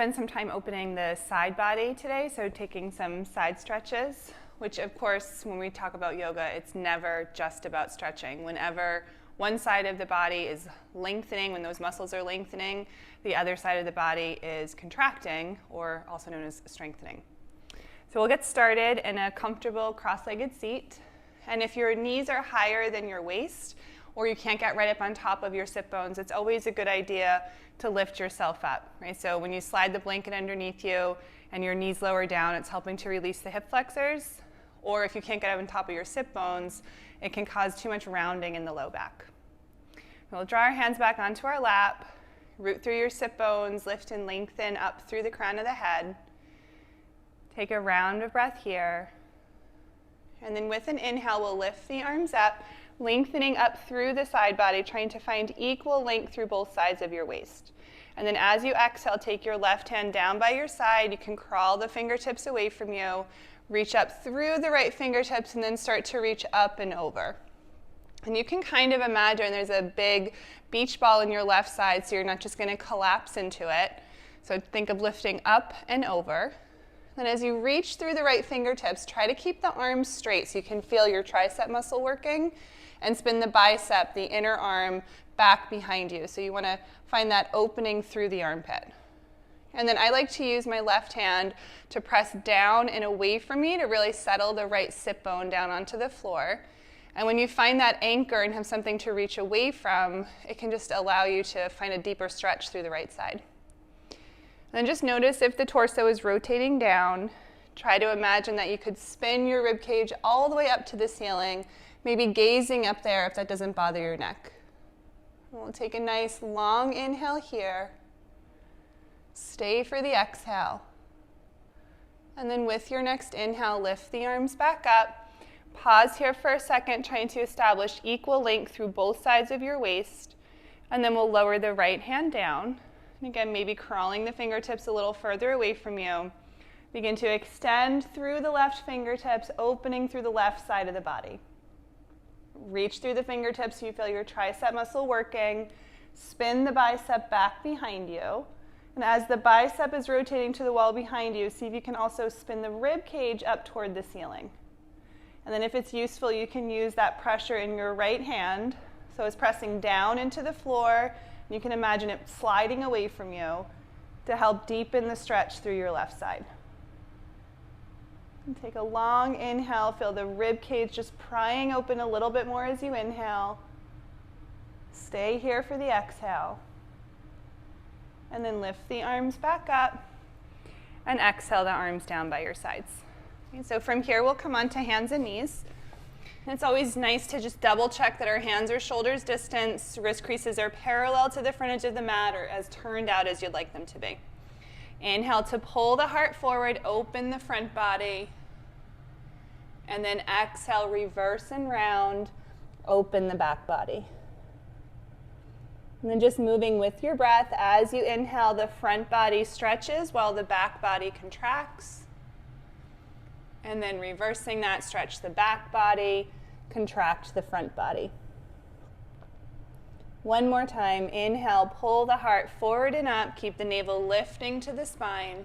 spend some time opening the side body today, so taking some side stretches, which of course, when we talk about yoga, it's never just about stretching. Whenever one side of the body is lengthening, when those muscles are lengthening, the other side of the body is contracting, or also known as strengthening. So we'll get started in a comfortable cross-legged seat. And if your knees are higher than your waist, or you can't get right up on top of your sit bones, it's always a good idea to lift yourself up, right? So when you slide the blanket underneath you and your knees lower down, it's helping to release the hip flexors. Or if you can't get up on top of your sit bones, it can cause too much rounding in the low back. We'll draw our hands back onto our lap, root through your sit bones, lift and lengthen up through the crown of the head. Take a round of breath here. And then with an inhale, we'll lift the arms up, lengthening up through the side body, trying to find equal length through both sides of your waist. And then as you exhale, take your left hand down by your side. You can crawl the fingertips away from you, reach up through the right fingertips, and then start to reach up and over. And you can kind of imagine there's a big beach ball in your left side, so you're not just going to collapse into it. So think of lifting up and over. Then as you reach through the right fingertips, try to keep the arms straight so you can feel your tricep muscle working, and spin the bicep, the inner arm, back behind you. So you want to find that opening through the armpit. And then I like to use my left hand to press down and away from me to really settle the right sit bone down onto the floor. And when you find that anchor and have something to reach away from, it can just allow you to find a deeper stretch through the right side. And then just notice if the torso is rotating down. Try to imagine that you could spin your rib cage all the way up to the ceiling, maybe gazing up there if that doesn't bother your neck. We'll take a nice long inhale here. Stay for the exhale. And then with your next inhale, lift the arms back up. Pause here for a second, trying to establish equal length through both sides of your waist. And then we'll lower the right hand down. And again, maybe crawling the fingertips a little further away from you. Begin to extend through the left fingertips, opening through the left side of the body. Reach through the fingertips so you feel your tricep muscle working. Spin the bicep back behind you. And as the bicep is rotating to the wall behind you, see if you can also spin the rib cage up toward the ceiling. And then if it's useful, you can use that pressure in your right hand. So it's pressing down into the floor. And you can imagine it sliding away from you to help deepen the stretch through your left side. And take a long inhale, feel the rib cage just prying open a little bit more as you inhale. Stay here for the exhale. And then lift the arms back up and exhale the arms down by your sides. Okay, so from here, we'll come on to hands and knees. And it's always nice to just double check that our hands are shoulders distance, wrist creases are parallel to the front edge of the mat or as turned out as you'd like them to be. Inhale to pull the heart forward, open the front body. And then exhale, reverse and round, open the back body. And then just moving with your breath, as you inhale, the front body stretches while the back body contracts. And then reversing that, stretch the back body, contract the front body. One more time, inhale, pull the heart forward and up, keep the navel lifting to the spine.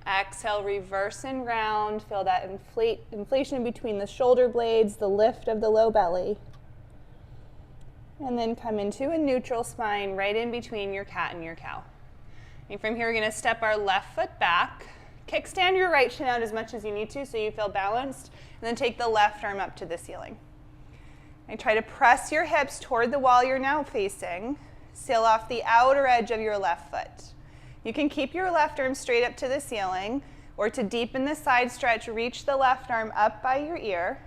Exhale, reverse and round, feel that inflation between the shoulder blades, the lift of the low belly. And then come into a neutral spine right in between your cat and your cow. And from here, we're going to step our left foot back, kickstand your right shin out as much as you need to so you feel balanced, and then take the left arm up to the ceiling. And try to press your hips toward the wall you're now facing. Seal off the outer edge of your left foot. You can keep your left arm straight up to the ceiling, or to deepen the side stretch, reach the left arm up by your ear.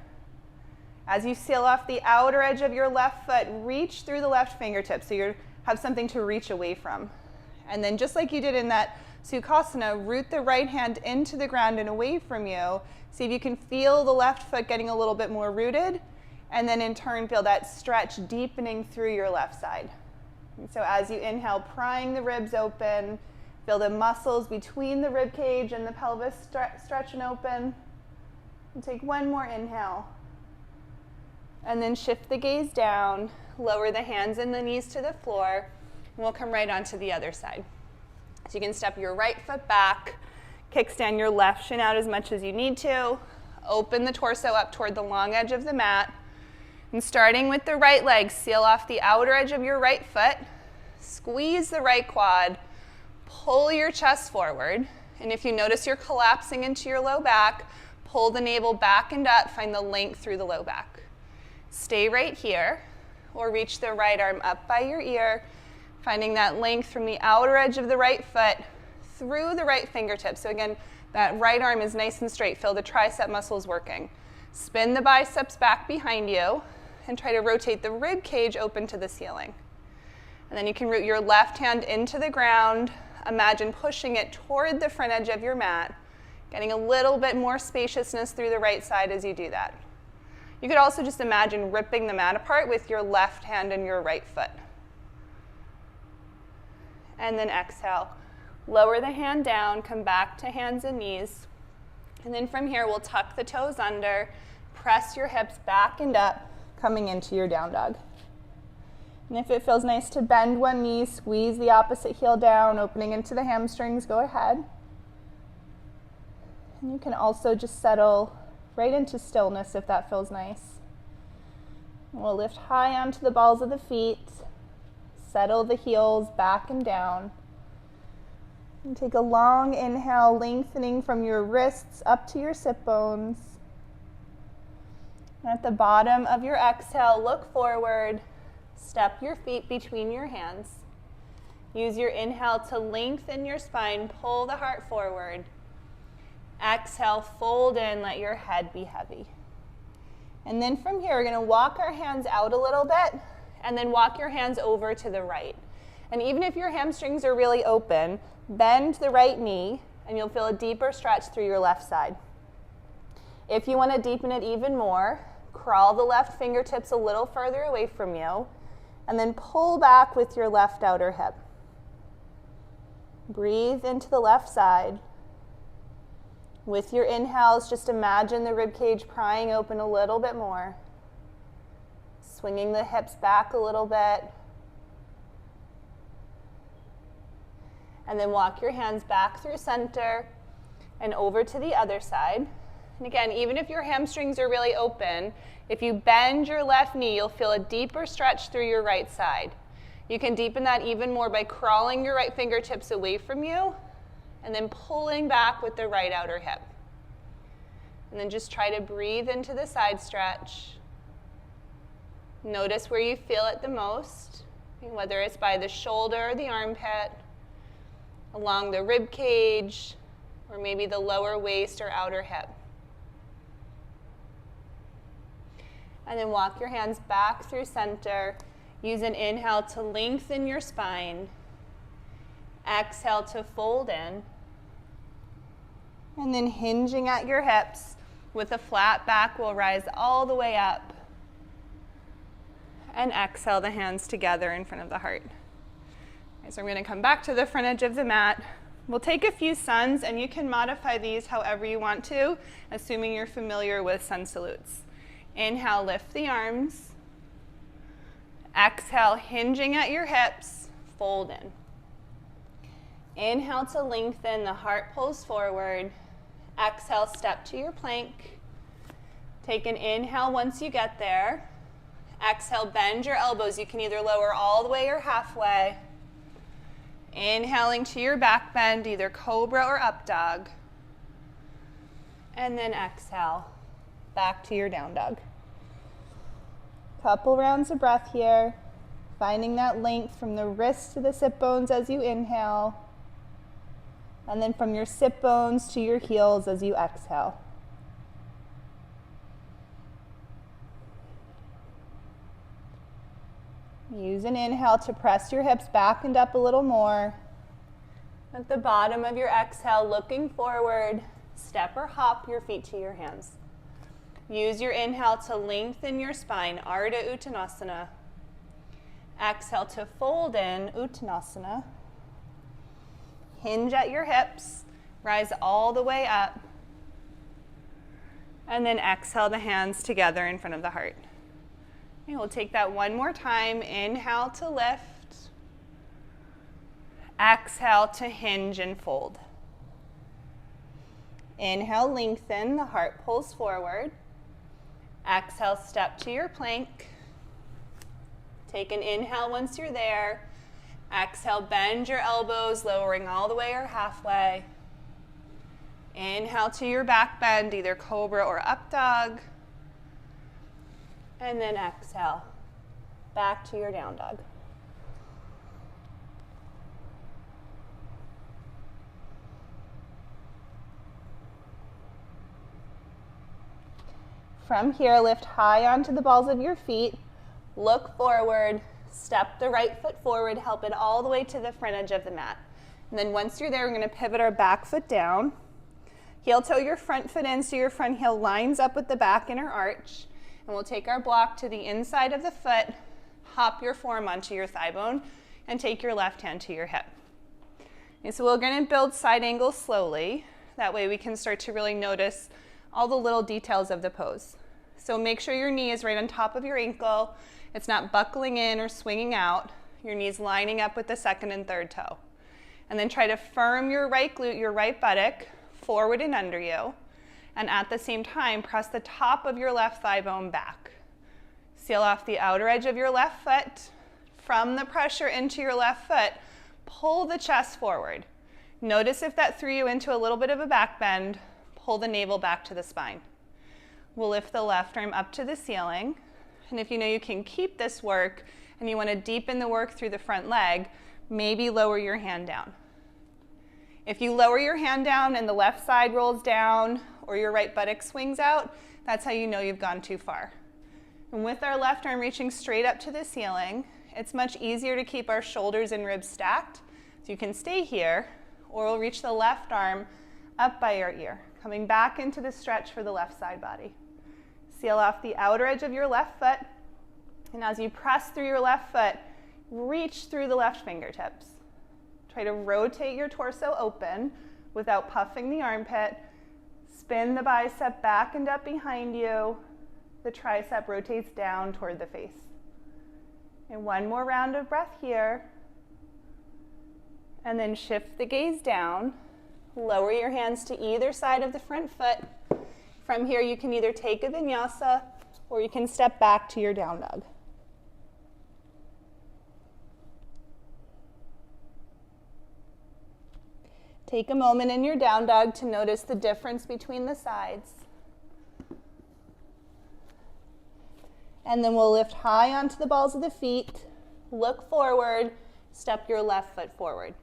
As you seal off the outer edge of your left foot, reach through the left fingertips so you have something to reach away from. And then just like you did in that Sukhasana, root the right hand into the ground and away from you. See if you can feel the left foot getting a little bit more rooted. And then in turn, feel that stretch deepening through your left side. And so as you inhale, prying the ribs open, feel the muscles between the rib cage and the pelvis stretch and open. And take one more inhale. And then shift the gaze down, lower the hands and the knees to the floor, and we'll come right onto the other side. So you can step your right foot back, kickstand your left shin out as much as you need to, open the torso up toward the long edge of the mat, and starting with the right leg, seal off the outer edge of your right foot, squeeze the right quad, pull your chest forward, and if you notice you're collapsing into your low back, pull the navel back and up, find the length through the low back. Stay right here, or reach the right arm up by your ear, finding that length from the outer edge of the right foot through the right fingertips. So again, that right arm is nice and straight. Feel the tricep muscles working. Spin the biceps back behind you and try to rotate the rib cage open to the ceiling. And then you can root your left hand into the ground. Imagine pushing it toward the front edge of your mat, getting a little bit more spaciousness through the right side as you do that. You could also just imagine ripping the mat apart with your left hand and your right foot. And then exhale. Lower the hand down, come back to hands and knees. And then from here, we'll tuck the toes under, press your hips back and up, coming into your down dog. And if it feels nice to bend one knee, squeeze the opposite heel down, opening into the hamstrings, go ahead. And you can also just settle right into stillness if that feels nice. We'll lift high onto the balls of the feet, settle the heels back and down. And take a long inhale, lengthening from your wrists up to your sit bones. And at the bottom of your exhale, look forward, step your feet between your hands. Use your inhale to lengthen your spine, pull the heart forward. Exhale, fold in, let your head be heavy. And then from here, we're going to walk our hands out a little bit, and then walk your hands over to the right. And even if your hamstrings are really open, bend the right knee, and you'll feel a deeper stretch through your left side. If you want to deepen it even more, crawl the left fingertips a little further away from you, and then pull back with your left outer hip. Breathe into the left side. With your inhales, just imagine the rib cage prying open a little bit more. Swinging the hips back a little bit. And then walk your hands back through center and over to the other side. And again, even if your hamstrings are really open, if you bend your left knee, you'll feel a deeper stretch through your right side. You can deepen that even more by crawling your right fingertips away from you and then pulling back with the right outer hip. And then just try to breathe into the side stretch. Notice where you feel it the most, whether it's by the shoulder or the armpit, along the rib cage, or maybe the lower waist or outer hip. And then walk your hands back through center. Use an inhale to lengthen your spine. Exhale to fold in. And then hinging at your hips with a flat back, we'll rise all the way up. And exhale the hands together in front of the heart. Okay, so I'm going to come back to the front edge of the mat. We'll take a few suns, and you can modify these however you want to, assuming you're familiar with sun salutes. Inhale, lift the arms. Exhale, hinging at your hips, fold in. Inhale to lengthen, the heart pulls forward. Exhale, step to your plank. Take an inhale once you get there. Exhale, bend your elbows. You can either lower all the way or halfway. Inhaling to your back bend, either cobra or up dog. And then exhale, back to your down dog. Couple rounds of breath here, finding that length from the wrists to the sit bones as you inhale, and then from your sit bones to your heels as you exhale. Use an inhale to press your hips back and up a little more. At the bottom of your exhale, looking forward, step or hop your feet to your hands. Use your inhale to lengthen your spine, Ardha Uttanasana. Exhale to fold in, Uttanasana. Hinge at your hips, rise all the way up. And then exhale the hands together in front of the heart. Okay, we'll take that one more time. Inhale to lift. Exhale to hinge and fold. Inhale, lengthen, the heart pulls forward. Exhale, step to your plank. Take an inhale once you're there. Exhale, bend your elbows, lowering all the way or halfway. Inhale to your back bend, either cobra or up dog. And then exhale, back to your down dog. From here, lift high onto the balls of your feet. Look forward, step the right foot forward, help it all the way to the front edge of the mat. And then once you're there, we're going to pivot our back foot down. Heel toe your front foot in so your front heel lines up with the back inner arch. And we'll take our block to the inside of the foot, hop your forearm onto your thigh bone, and take your left hand to your hip. Okay, so we're going to build side angles slowly. That way we can start to really notice all the little details of the pose. So make sure your knee is right on top of your ankle. It's not buckling in or swinging out. Your knee's lining up with the second and third toe. And then try to firm your right glute, your right buttock, forward and under you. And at the same time, press the top of your left thigh bone back. Seal off the outer edge of your left foot. From the pressure into your left foot, pull the chest forward. Notice if that threw you into a little bit of a back bend. Pull the navel back to the spine. We'll lift the left arm up to the ceiling. And if you know you can keep this work and you want to deepen the work through the front leg, maybe lower your hand down. If you lower your hand down and the left side rolls down or your right buttock swings out, that's how you know you've gone too far. And with our left arm reaching straight up to the ceiling, it's much easier to keep our shoulders and ribs stacked. So you can stay here, or we'll reach the left arm up by your ear, coming back into the stretch for the left side body. Seal off the outer edge of your left foot, and as you press through your left foot, reach through the left fingertips. Try to rotate your torso open without puffing the armpit. Spin the bicep back and up behind you. The tricep rotates down toward the face. And one more round of breath here. And then shift the gaze down. Lower your hands to either side of the front foot. From here, you can either take a vinyasa or you can step back to your down dog. Take a moment in your down dog to notice the difference between the sides. And then we'll lift high onto the balls of the feet, look forward, step your left foot forward.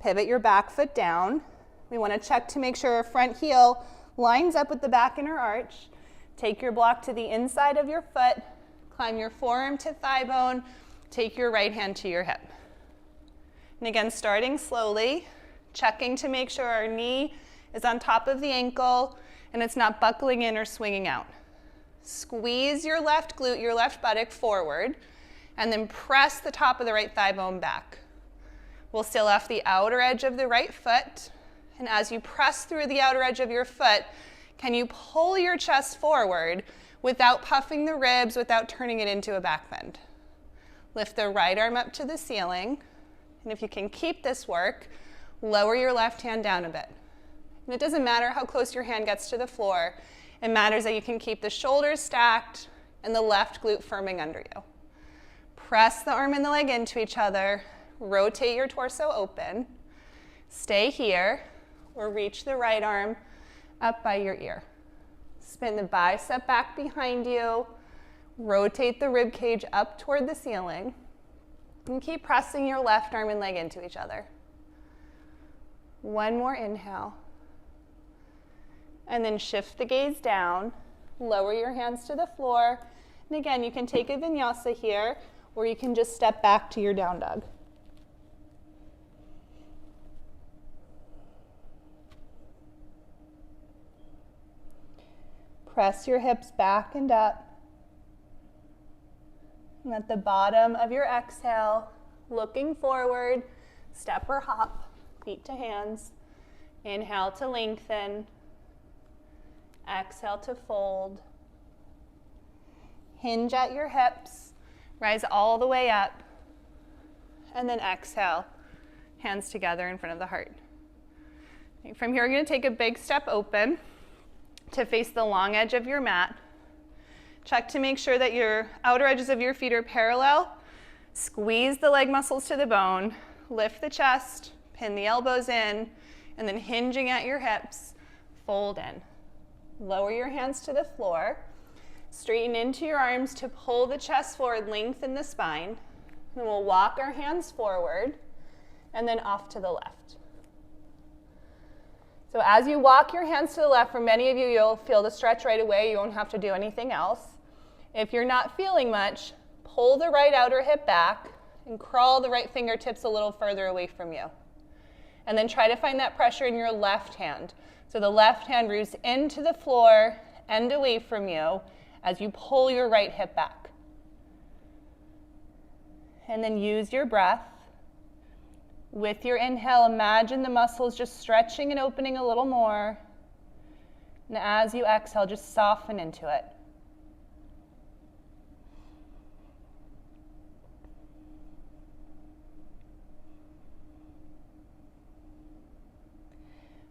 Pivot your back foot down. We want to check to make sure our front heel lines up with the back inner arch. Take your block to the inside of your foot, climb your forearm to thigh bone, take your right hand to your hip. And again, starting slowly, checking to make sure our knee is on top of the ankle and it's not buckling in or swinging out. Squeeze your left glute, your left buttock forward, and then press the top of the right thigh bone back. We'll seal off the outer edge of the right foot, and as you press through the outer edge of your foot, can you pull your chest forward without puffing the ribs, without turning it into a back bend? Lift the right arm up to the ceiling, and if you can keep this work, lower your left hand down a bit. And it doesn't matter how close your hand gets to the floor. It matters that you can keep the shoulders stacked and the left glute firming under you. Press the arm and the leg into each other. Rotate your torso open. Stay here, or reach the right arm up by your ear. Spin the bicep back behind you. Rotate the rib cage up toward the ceiling. And keep pressing your left arm and leg into each other. One more inhale. And then shift the gaze down. Lower your hands to the floor. And again, you can take a vinyasa here, or you can just step back to your down dog. Press your hips back and up. And at the bottom of your exhale, looking forward, step or hop, feet to hands. Inhale to lengthen. Exhale to fold. Hinge at your hips. Rise all the way up. And then exhale hands together in front of the heart. Okay, from here, we're going to take a big step open to face the long edge of your mat. Check to make sure that your outer edges of your feet are parallel. Squeeze the leg muscles to the bone, lift the chest, pin the elbows in, and then hinging at your hips, fold in. Lower your hands to the floor. Straighten into your arms to pull the chest forward, lengthen the spine. And we'll walk our hands forward and then off to the left. So as you walk your hands to the left, for many of you, you'll feel the stretch right away. You won't have to do anything else. If you're not feeling much, pull the right outer hip back and crawl the right fingertips a little further away from you. And then try to find that pressure in your left hand. So the left hand roots into the floor and away from you as you pull your right hip back. And then use your breath. With your inhale, imagine the muscles just stretching and opening a little more. And as you exhale, just soften into it.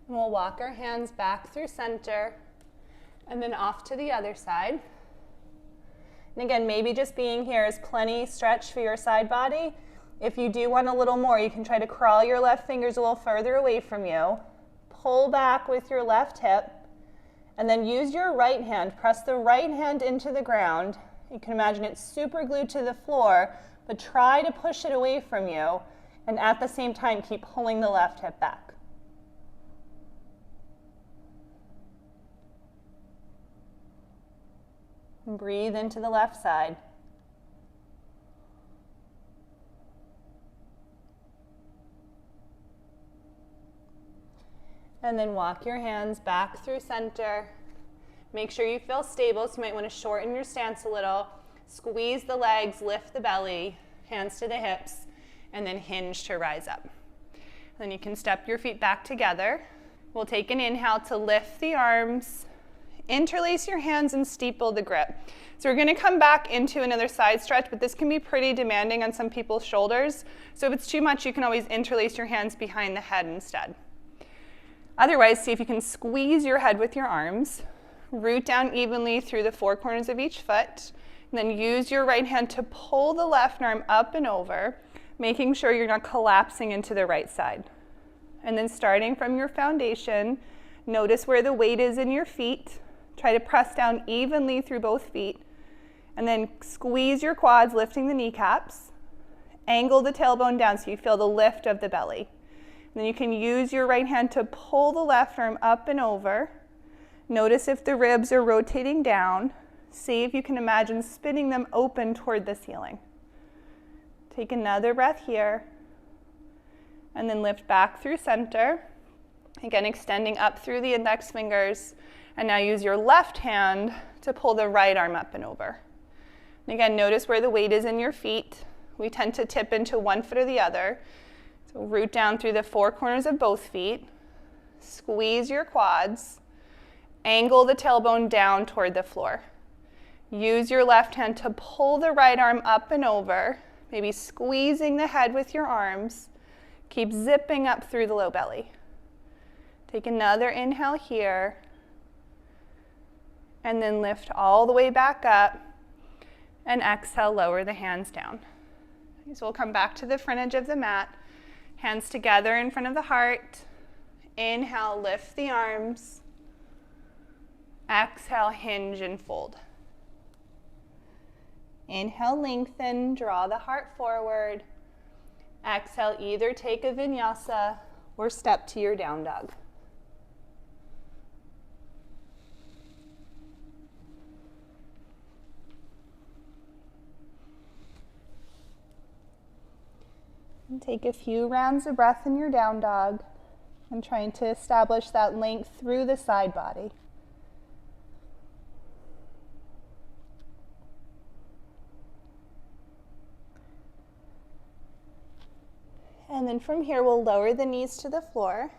And we'll walk our hands back through center and then off to the other side. And again, maybe just being here is plenty stretch for your side body. If you do want a little more, you can try to crawl your left fingers a little further away from you. Pull back with your left hip, and then use your right hand. Press the right hand into the ground. You can imagine it's super glued to the floor, but try to push it away from you, and at the same time, keep pulling the left hip back. And breathe into the left side. And then walk your hands back through center. Make sure you feel stable, so you might want to shorten your stance a little. Squeeze the legs, lift the belly, hands to the hips, and then hinge to rise up. Then you can step your feet back together. We'll take an inhale to lift the arms, interlace your hands, and steeple the grip. So we're going to come back into another side stretch, but this can be pretty demanding on some people's shoulders. So if it's too much, you can always interlace your hands behind the head instead. Otherwise, see if you can squeeze your head with your arms, root down evenly through the four corners of each foot, and then use your right hand to pull the left arm up and over, making sure you're not collapsing into the right side. And then starting from your foundation, notice where the weight is in your feet. Try to press down evenly through both feet, and then squeeze your quads, lifting the kneecaps. Angle the tailbone down so you feel the lift of the belly. Then you can use your right hand to pull the left arm up and over. Notice if the ribs are rotating down. See if you can imagine spinning them open toward the ceiling. Take another breath here. And then lift back through center. Again, extending up through the index fingers. And now use your left hand to pull the right arm up and over. And again, notice where the weight is in your feet. We tend to tip into one foot or the other. So root down through the four corners of both feet. Squeeze your quads. Angle the tailbone down toward the floor. Use your left hand to pull the right arm up and over, maybe squeezing the head with your arms. Keep zipping up through the low belly. Take another inhale here. And then lift all the way back up. And exhale, lower the hands down. So we'll come back to the front edge of the mat. Hands together in front of the heart. Inhale, lift the arms. Exhale, hinge and fold. Inhale, lengthen, draw the heart forward. Exhale, either take a vinyasa or step to your down dog. And take a few rounds of breath in your down dog and trying to establish that length through the side body. And then from here, we'll lower the knees to the floor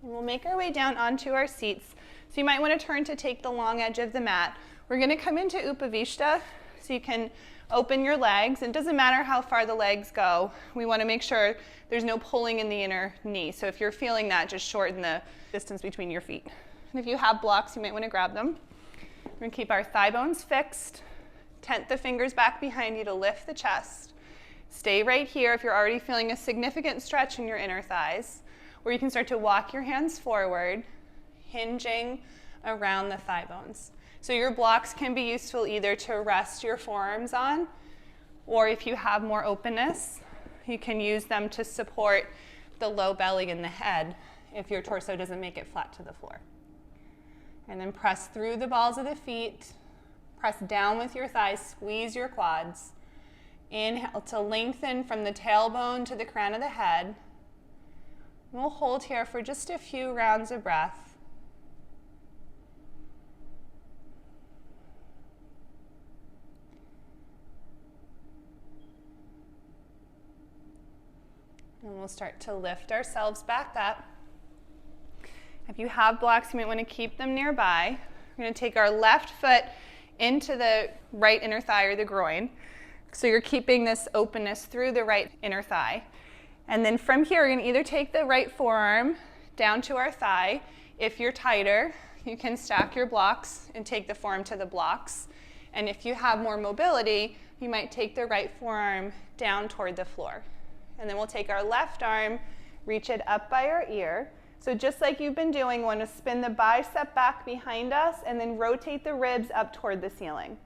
and we'll make our way down onto our seats. So you might want to turn to take the long edge of the mat. We're going to come into Upavishta. So you can open your legs. It doesn't matter how far the legs go. We want to make sure there's no pulling in the inner knee. So if you're feeling that, just shorten the distance between your feet. And if you have blocks, you might want to grab them. We're going to keep our thigh bones fixed. Tent the fingers back behind you to lift the chest. Stay right here if you're already feeling a significant stretch in your inner thighs, or you can start to walk your hands forward, hinging around the thigh bones. So your blocks can be useful either to rest your forearms on, or if you have more openness, you can use them to support the low belly and the head if your torso doesn't make it flat to the floor. And then press through the balls of the feet, press down with your thighs, squeeze your quads. Inhale to lengthen from the tailbone to the crown of the head. We'll hold here for just a few rounds of breath. And we'll start to lift ourselves back up. If you have blocks, you might want to keep them nearby. We're going to take our left foot into the right inner thigh or the groin. So you're keeping this openness through the right inner thigh. And then from here, we're going to either take the right forearm down to our thigh. If you're tighter, you can stack your blocks and take the forearm to the blocks. And if you have more mobility, you might take the right forearm down toward the floor. And then we'll take our left arm, reach it up by our ear. So just like you've been doing, we want to spin the bicep back behind us and then rotate the ribs up toward the ceiling.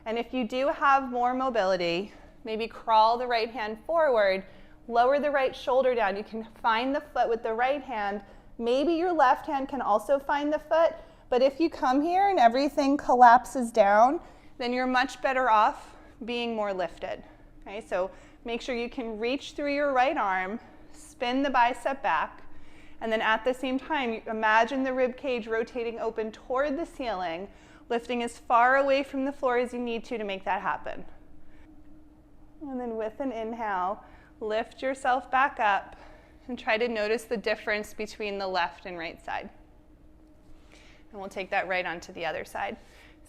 And if you do have more mobility, maybe crawl the right hand forward, lower the right shoulder down. You can find the foot with the right hand. Maybe your left hand can also find the foot, but if you come here and everything collapses down, then you're much better off being more lifted. Okay, so make sure you can reach through your right arm, spin the bicep back, and then at the same time, imagine the rib cage rotating open toward the ceiling, lifting as far away from the floor as you need to make that happen. And then with an inhale, lift yourself back up and try to notice the difference between the left and right side. And we'll take that right onto the other side.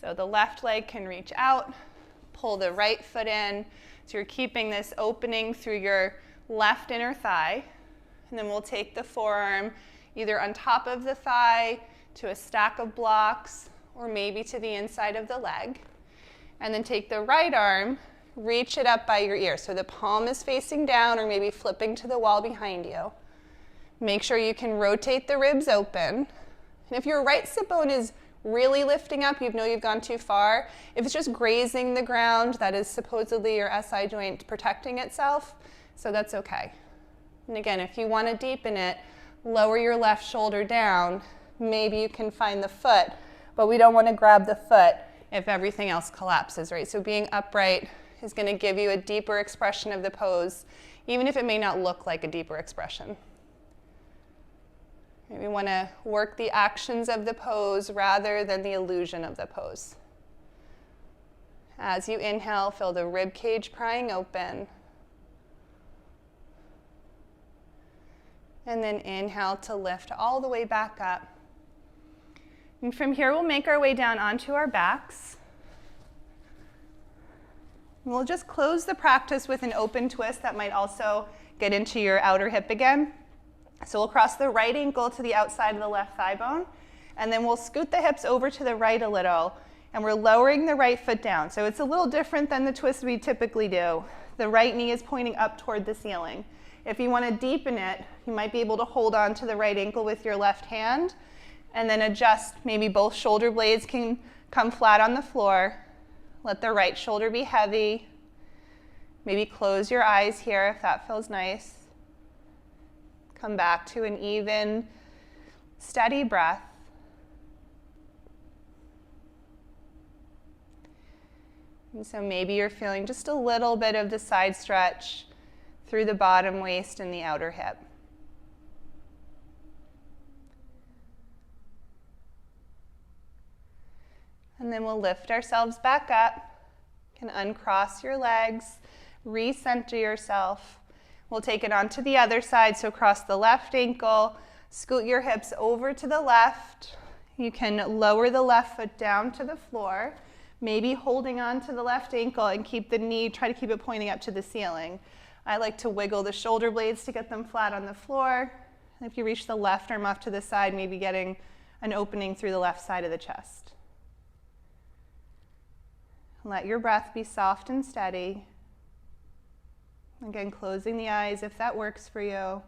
So the left leg can reach out, pull the right foot in. So you're keeping this opening through your left inner thigh. And then we'll take the forearm either on top of the thigh to a stack of blocks, or maybe to the inside of the leg. And then take the right arm, reach it up by your ear. So the palm is facing down or maybe flipping to the wall behind you. Make sure you can rotate the ribs open. And if your right sit bone is really lifting up, you know you've gone too far. If it's just grazing the ground, that is supposedly your SI joint protecting itself, so that's okay. And again, if you want to deepen it, lower your left shoulder down. Maybe you can find the foot, but we don't want to grab the foot if everything else collapses, right? So being upright is going to give you a deeper expression of the pose, even if it may not look like a deeper expression. We want to work the actions of the pose rather than the illusion of the pose. As you inhale, feel the rib cage prying open. And then inhale to lift all the way back up. And from here, we'll make our way down onto our backs. We'll just close the practice with an open twist that might also get into your outer hip again. So we'll cross the right ankle to the outside of the left thigh bone, and then we'll scoot the hips over to the right a little, and we're lowering the right foot down. So it's a little different than the twist we typically do. The right knee is pointing up toward the ceiling. If you want to deepen it, you might be able to hold on to the right ankle with your left hand, and then adjust. Maybe both shoulder blades can come flat on the floor. Let the right shoulder be heavy. Maybe close your eyes here if that feels nice. Come back to an even, steady breath. And so maybe you're feeling just a little bit of the side stretch through the bottom waist and the outer hip. And then we'll lift ourselves back up. You can uncross your legs, recenter yourself. We'll take it onto the other side, so cross the left ankle, scoot your hips over to the left. You can lower the left foot down to the floor. Maybe holding on to the left ankle and keep the knee, try to keep it pointing up to the ceiling. I like to wiggle the shoulder blades to get them flat on the floor. And if you reach the left arm off to the side, maybe getting an opening through the left side of the chest. Let your breath be soft and steady. Again, closing the eyes if that works for you.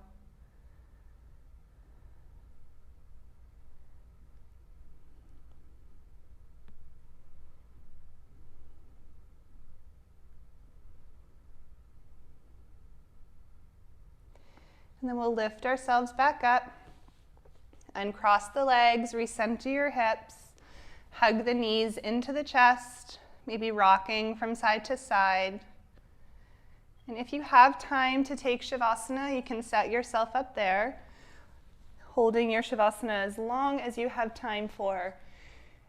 And then we'll lift ourselves back up, uncross the legs, recenter your hips, hug the knees into the chest, maybe rocking from side to side. And if you have time to take Shavasana, you can set yourself up there, holding your Shavasana as long as you have time for.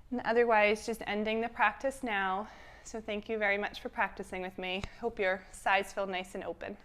And otherwise, just ending the practice now. So thank you very much for practicing with me. Hope your sides feel nice and open.